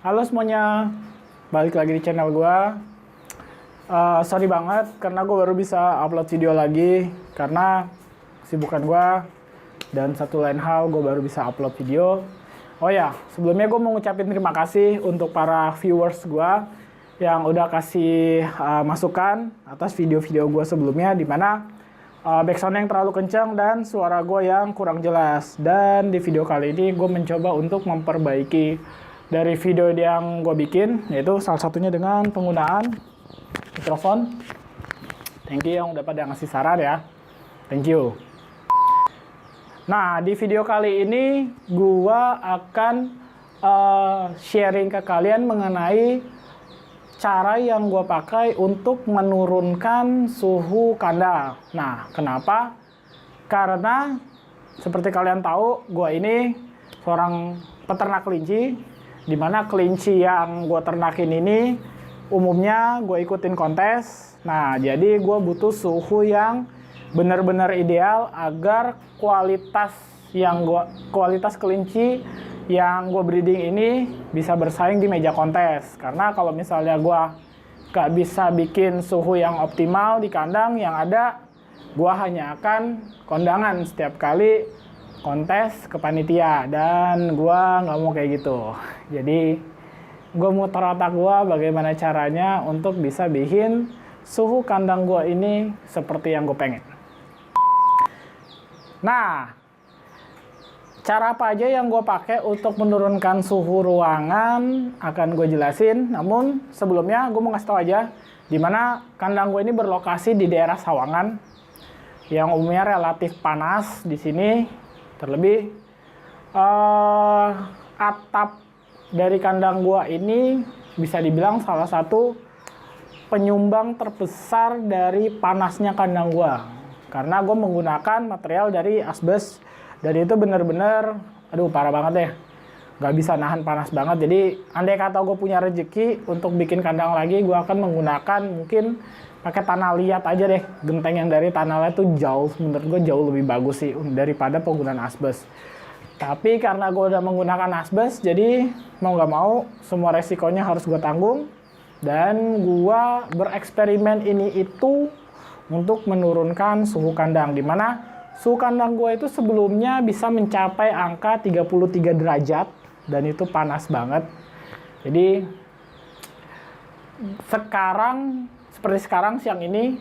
Halo semuanya, balik lagi di channel gua. Sorry banget karena gue baru bisa upload video lagi karena kesibukan gua dan satu lain hal gue baru bisa upload video. Oh ya, sebelumnya gue mau ngucapin terima kasih untuk para viewers gua yang udah kasih masukan atas video-video gue sebelumnya, dimana backsound yang terlalu kencang dan suara gue yang kurang jelas. Dan di video kali ini gue mencoba untuk memperbaiki dari video yang gue bikin, yaitu salah satunya dengan penggunaan mikrofon. Thank you yang udah pada ngasih saran ya. Thank you. Nah, di video kali ini gue akan sharing ke kalian mengenai cara yang gue pakai untuk menurunkan suhu kandang. Nah, kenapa? Karena seperti kalian tahu, gue ini seorang peternak kelinci, dimana kelinci yang gue ternakin ini umumnya gue ikutin kontes. Nah, jadi gue butuh suhu yang benar-benar ideal agar kualitas kelinci yang gue breeding ini bisa bersaing di meja kontes. Karena kalau misalnya gue gak bisa bikin suhu yang optimal di kandang, yang ada gue hanya akan kondangan setiap kali kontes ke panitia, dan gue nggak mau kayak gitu. Jadi gue muter otak gue bagaimana caranya untuk bisa bikin suhu kandang gue ini seperti yang gue pengen. Nah, cara apa aja yang gue pakai untuk menurunkan suhu ruangan akan gue jelasin. Namun sebelumnya gue mau ngasih tau aja, dimana kandang gue ini berlokasi di daerah Sawangan yang umumnya relatif panas di sini. Terlebih atap dari kandang gua ini bisa dibilang salah satu penyumbang terbesar dari panasnya kandang gua, karena gua menggunakan material dari asbes, dan itu bener-bener aduh parah banget deh, nggak bisa nahan panas banget. Jadi andai kata gue punya rezeki untuk bikin kandang lagi, gua akan menggunakan mungkin pakai tanah liat aja deh. Genteng yang dari tanah liat tuh jauh, menurut gue jauh lebih bagus sih daripada penggunaan asbes. Tapi karena gue udah menggunakan asbes, jadi mau nggak mau semua resikonya harus gue tanggung. Dan gue bereksperimen ini itu untuk menurunkan suhu kandang, dimana suhu kandang gue itu sebelumnya bisa mencapai angka 33 derajat dan itu panas banget. Jadi seperti sekarang siang ini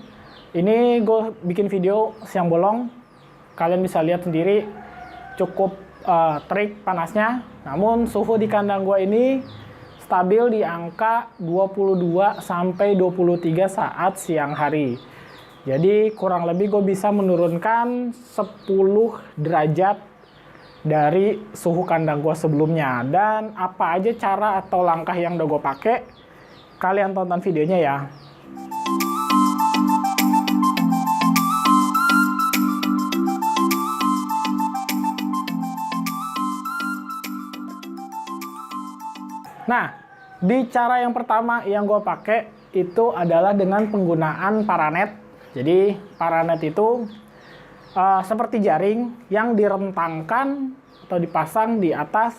gue bikin video siang bolong, kalian bisa lihat sendiri cukup terik panasnya. Namun suhu di kandang gue ini stabil di angka 22 sampai 23 saat siang hari. Jadi kurang lebih gue bisa menurunkan 10 derajat dari suhu kandang gue sebelumnya. Dan apa aja cara atau langkah yang udah gue pakai, kalian tonton videonya ya. Nah, di cara yang pertama yang gue pakai itu adalah dengan penggunaan paranet. Jadi paranet itu seperti jaring yang direntangkan atau dipasang di atas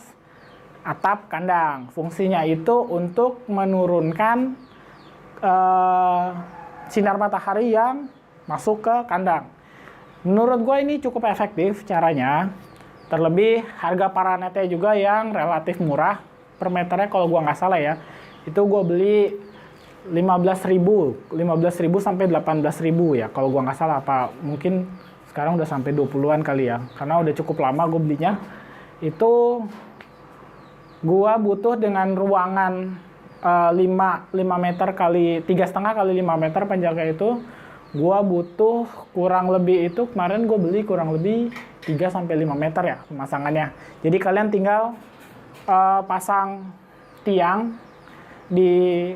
atap kandang. Fungsinya itu untuk menurunkan sinar matahari yang masuk ke kandang. Menurut gue ini cukup efektif caranya. Terlebih harga paranetnya juga yang relatif murah. Per meternya kalau gue nggak salah ya, itu gue beli 15.000 sampai 18.000 ya kalau gue nggak salah, apa mungkin sekarang udah sampai 20-an kali ya, karena udah cukup lama gue belinya. Itu gue butuh dengan ruangan 5 meter kali 3,5 kali 5 meter panjangnya, itu gue butuh kurang lebih, itu kemarin gue beli kurang lebih 3 sampai 5 meter ya pemasangannya. Jadi kalian tinggal pasang tiang di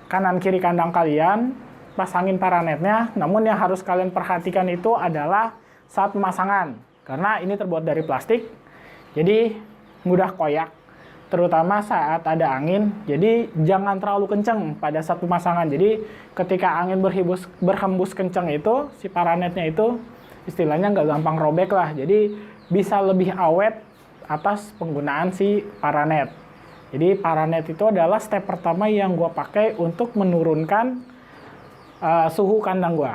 kanan kiri kandang kalian, pasangin paranetnya. Namun yang harus kalian perhatikan itu adalah saat pemasangan, karena ini terbuat dari plastik, jadi mudah koyak, terutama saat ada angin. Jadi jangan terlalu kenceng pada saat pemasangan. Jadi ketika angin berhembus kenceng itu, si paranetnya itu istilahnya nggak gampang robek lah. Jadi bisa lebih awet atas penggunaan si paranet. Jadi Paranet itu adalah step pertama yang gue pakai untuk menurunkan suhu kandang gue.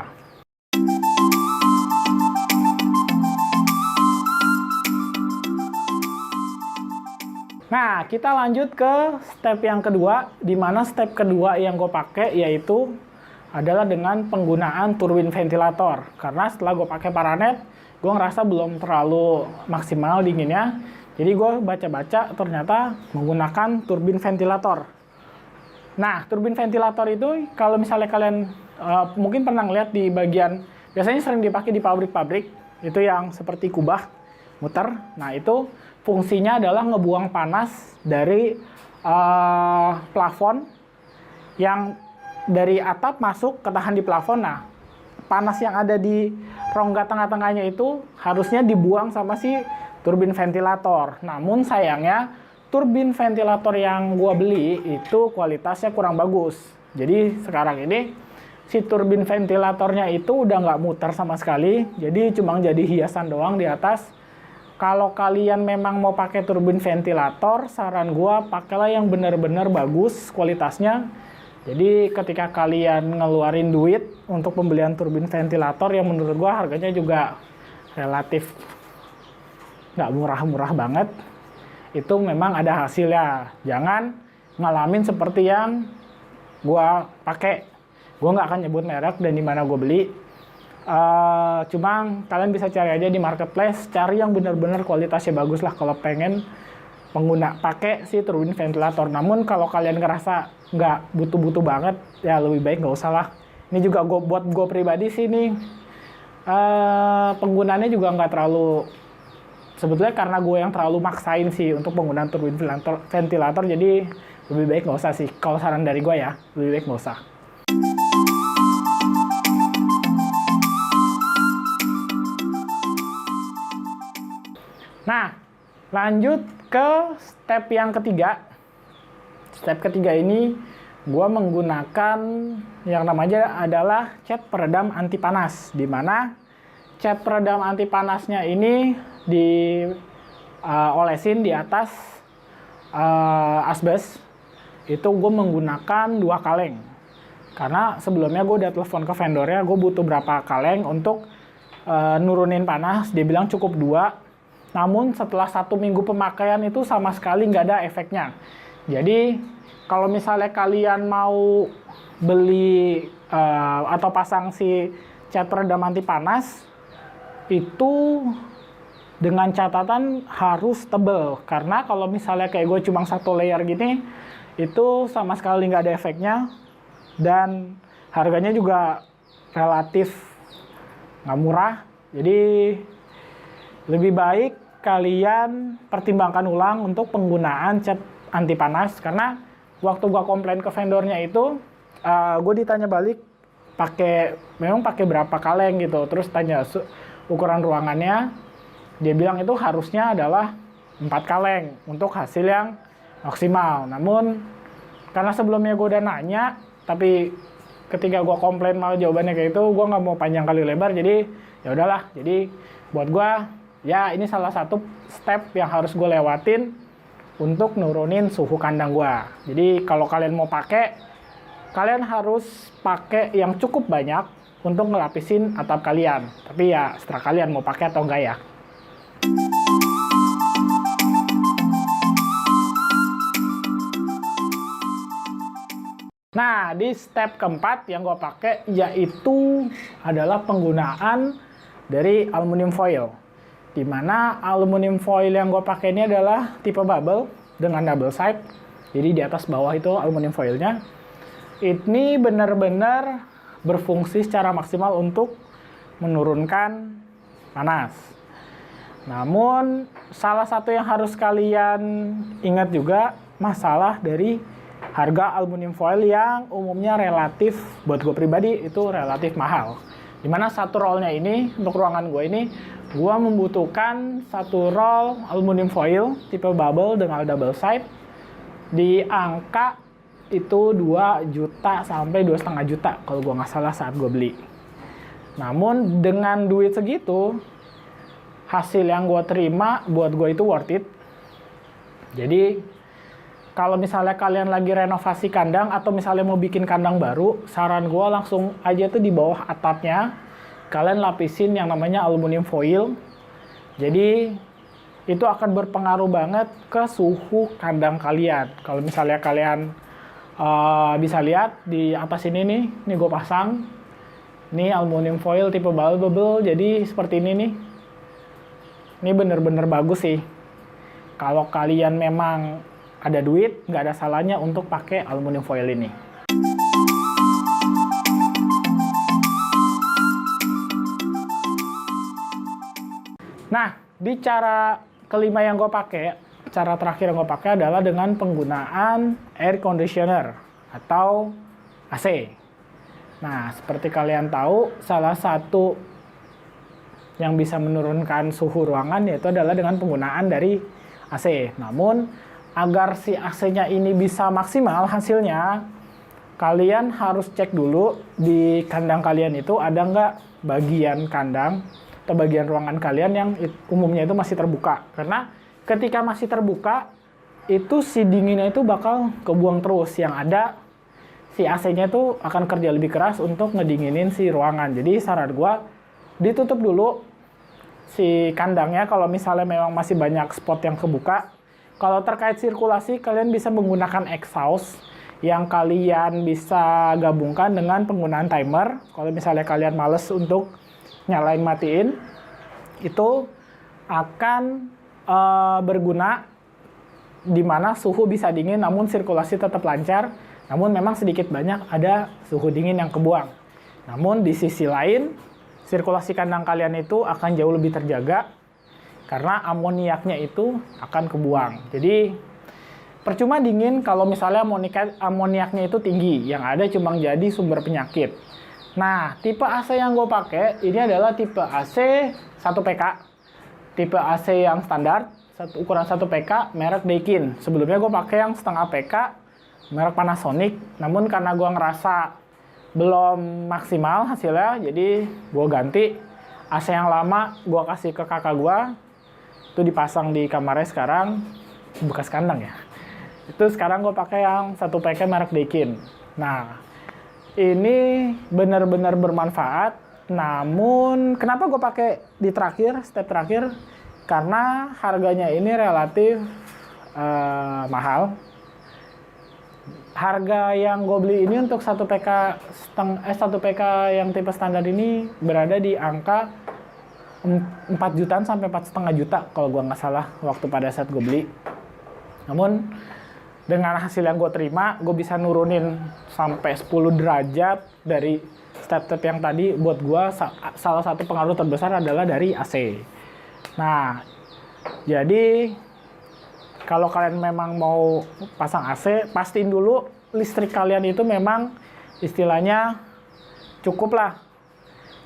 Nah, kita lanjut ke step yang kedua, di mana step kedua yang gue pakai yaitu adalah dengan penggunaan turbin ventilator. Karena setelah gue pakai Paranet, gue ngerasa belum terlalu maksimal dinginnya. Jadi gue baca-baca ternyata menggunakan turbin ventilator. Nah, turbin ventilator itu kalau misalnya kalian mungkin pernah lihat di bagian, biasanya sering dipakai di pabrik-pabrik, itu yang seperti kubah, muter. Nah, itu fungsinya adalah ngebuang panas dari plafon yang dari atap masuk ketahan di plafon. Nah, panas yang ada di rongga tengah-tengahnya itu harusnya dibuang sama si turbin ventilator. Namun sayangnya turbin ventilator yang gua beli itu kualitasnya kurang bagus. Jadi sekarang ini si turbin ventilatornya itu udah nggak muter sama sekali. Jadi cuma jadi hiasan doang di atas. Kalau kalian memang mau pakai turbin ventilator, saran gua pakailah yang benar-benar bagus kualitasnya. Jadi ketika kalian ngeluarin duit untuk pembelian turbin ventilator yang menurut gua harganya juga relatif nggak murah-murah banget, itu memang ada hasilnya. Jangan ngalamin seperti yang gua pakai. Gua nggak akan nyebut merek dan di mana gua beli. Cuma kalian bisa cari aja di marketplace, cari yang benar-benar kualitasnya bagus lah kalau pengen pakai si turbin ventilator. Namun kalau kalian ngerasa nggak butuh-butuh banget, ya lebih baik nggak usah lah. Ini juga buat gue pribadi sih nih, penggunaannya juga nggak terlalu, sebetulnya karena gue yang terlalu maksain sih untuk penggunaan turbin ventilator, jadi lebih baik nggak usah sih. Kalau saran dari gue ya, lebih baik nggak usah. Nah, lanjut ke step yang ketiga. Step ketiga ini gue menggunakan yang namanya adalah cat peredam anti panas, di mana cat peredam anti panasnya ini olesin di atas asbes. Itu gue menggunakan 2 kaleng. Karena sebelumnya gue udah telepon ke vendornya, gue butuh berapa kaleng untuk nurunin panas. Dia bilang cukup 2. Namun setelah 1 minggu pemakaian itu sama sekali nggak ada efeknya. Jadi kalau misalnya kalian mau beli atau pasang si cat peredam anti panas, itu dengan catatan harus tebel. Karena kalau misalnya kayak gue cuma 1 layer gini, itu sama sekali nggak ada efeknya. Dan harganya juga relatif nggak murah. Jadi lebih baik kalian pertimbangkan ulang untuk penggunaan cat anti panas. Karena waktu gua komplain ke vendornya itu, gue ditanya balik memang pakai berapa kaleng gitu. Terus tanya ukuran ruangannya, dia bilang itu harusnya adalah 4 kaleng untuk hasil yang maksimal. Namun karena sebelumnya gue udah nanya, tapi ketika gue komplain malah jawabannya kayak itu, gue nggak mau panjang kali lebar. Jadi ya udahlah. Jadi buat gue, ya ini salah satu step yang harus gue lewatin untuk nurunin suhu kandang gue. Jadi kalau kalian mau pakai, kalian harus pakai yang cukup banyak untuk ngelapisin atap kalian. Tapi ya setelah kalian mau pakai atau enggak ya. Nah, di step keempat yang gue pakai yaitu adalah penggunaan dari aluminium foil. Di mana aluminium foil yang gue pakai ini adalah tipe bubble dengan double side. Jadi di atas bawah itu aluminium foilnya. Ini benar-benar berfungsi secara maksimal untuk menurunkan panas. Namun salah satu yang harus kalian ingat juga masalah dari harga aluminium foil yang umumnya relatif, buat gue pribadi itu relatif mahal. Dimana satu rollnya ini untuk ruangan gue ini, gue membutuhkan 1 roll aluminium foil tipe bubble dengan double side di angka itu 2 juta sampai 2,5 juta kalau gue nggak salah saat gue beli. Namun dengan duit segitu, hasil yang gue terima buat gue itu worth it. Jadi kalau misalnya kalian lagi renovasi kandang atau misalnya mau bikin kandang baru, saran gue langsung aja tuh di bawah atapnya kalian lapisin yang namanya aluminium foil. Jadi itu akan berpengaruh banget ke suhu kandang kalian. Kalau misalnya kalian bisa lihat di atas ini gue pasang. Ini aluminium foil tipe bubble, jadi seperti ini nih. Ini bener-bener bagus sih. Kalau kalian memang ada duit, nggak ada salahnya untuk pakai aluminium foil ini. Nah, di cara kelima yang gue pakai, cara terakhir yang gue pakai adalah dengan penggunaan air conditioner atau AC. Nah, seperti kalian tahu, salah satu yang bisa menurunkan suhu ruangan yaitu adalah dengan penggunaan dari AC. Namun, agar si AC-nya ini bisa maksimal hasilnya, kalian harus cek dulu di kandang kalian itu ada nggak bagian kandang atau bagian ruangan kalian yang umumnya itu masih terbuka. Karena ketika masih terbuka, itu si dinginnya itu bakal kebuang terus. Yang ada, si AC-nya itu akan kerja lebih keras untuk ngedinginin si ruangan. Jadi saran gua, ditutup dulu si kandangnya kalau misalnya memang masih banyak spot yang kebuka. Kalau terkait sirkulasi, kalian bisa menggunakan exhaust yang kalian bisa gabungkan dengan penggunaan timer. Kalau misalnya kalian males untuk nyalain matiin, itu akan berguna di mana suhu bisa dingin namun sirkulasi tetap lancar. Namun memang sedikit banyak ada suhu dingin yang kebuang. Namun di sisi lain, sirkulasi kandang kalian itu akan jauh lebih terjaga karena amoniaknya itu akan kebuang. Jadi percuma dingin kalau misalnya amoniaknya itu tinggi, yang ada cuma jadi sumber penyakit. Nah, tipe AC yang gue pakai ini adalah tipe AC 1PK. Tipe AC yang standar, ukuran 1PK, merek Daikin. Sebelumnya gue pakai yang setengah PK, merek Panasonic. Namun karena gue ngerasa belum maksimal hasilnya, jadi gue ganti. AC yang lama gue kasih ke kakak gue, itu dipasang di kamarnya sekarang, bekas kandang ya. Itu sekarang gue pakai yang 1PK merek Daikin. Nah, ini benar-benar bermanfaat. Namun kenapa gue pakai di terakhir, step terakhir? Karena harganya ini relatif mahal. Harga yang gue beli ini untuk 1PK 1PK yang tipe standar ini berada di angka 4 jutaan sampai 4,5 juta kalau gue nggak salah waktu pada saat gue beli. Namun dengan hasil yang gue terima, gue bisa nurunin sampai 10 derajat dari step-step yang tadi. Buat gue salah satu pengaruh terbesar adalah dari AC. Nah, jadi kalau kalian memang mau pasang AC, pastiin dulu listrik kalian itu memang istilahnya cukup lah.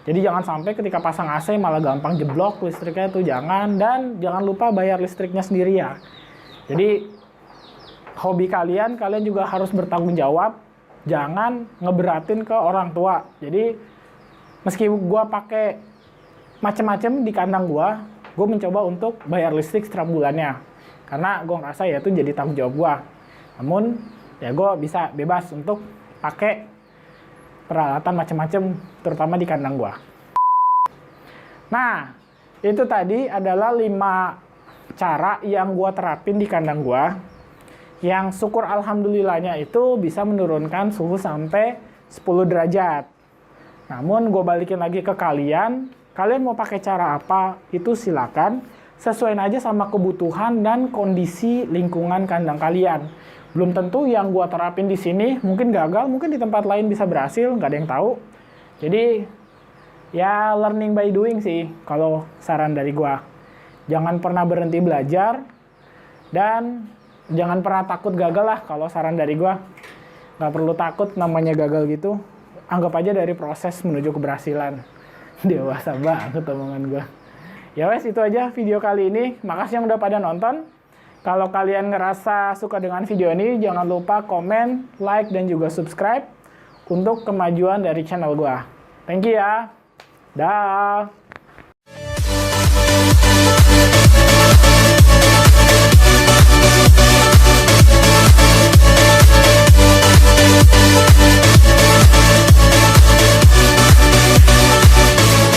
Jadi jangan sampai ketika pasang AC malah gampang jeblok listriknya itu, jangan. Dan jangan lupa bayar listriknya sendiri ya. Jadi hobi kalian juga harus bertanggung jawab. Jangan ngeberatin ke orang tua. Jadi meski gue pakai macem-macem di kandang gue mencoba untuk bayar listrik setiap bulannya. Karena gue ngerasa ya itu jadi tanggung jawab gue. Namun ya gue bisa bebas untuk pakai peralatan macam-macam, terutama di kandang gue. Nah, itu tadi adalah 5 cara yang gue terapin di kandang gue. Yang syukur alhamdulillahnya itu bisa menurunkan suhu sampai 10 derajat. Namun gue balikin lagi ke kalian mau pakai cara apa, itu silakan. Sesuaiin aja sama kebutuhan dan kondisi lingkungan kandang kalian. Belum tentu yang gua terapin di sini mungkin gagal, mungkin di tempat lain bisa berhasil, nggak ada yang tahu. Jadi ya learning by doing sih kalau saran dari gua. Jangan pernah berhenti belajar dan jangan pernah takut gagal lah kalau saran dari gua. Nggak perlu takut namanya gagal gitu. Anggap aja dari proses menuju keberhasilan. Dewasa banget omongan gua. Ya wes, itu aja video kali ini. Makasih yang udah pada nonton. Kalau kalian ngerasa suka dengan video ini, jangan lupa komen, like, dan juga subscribe untuk kemajuan dari channel gua. Thank you ya. Dah.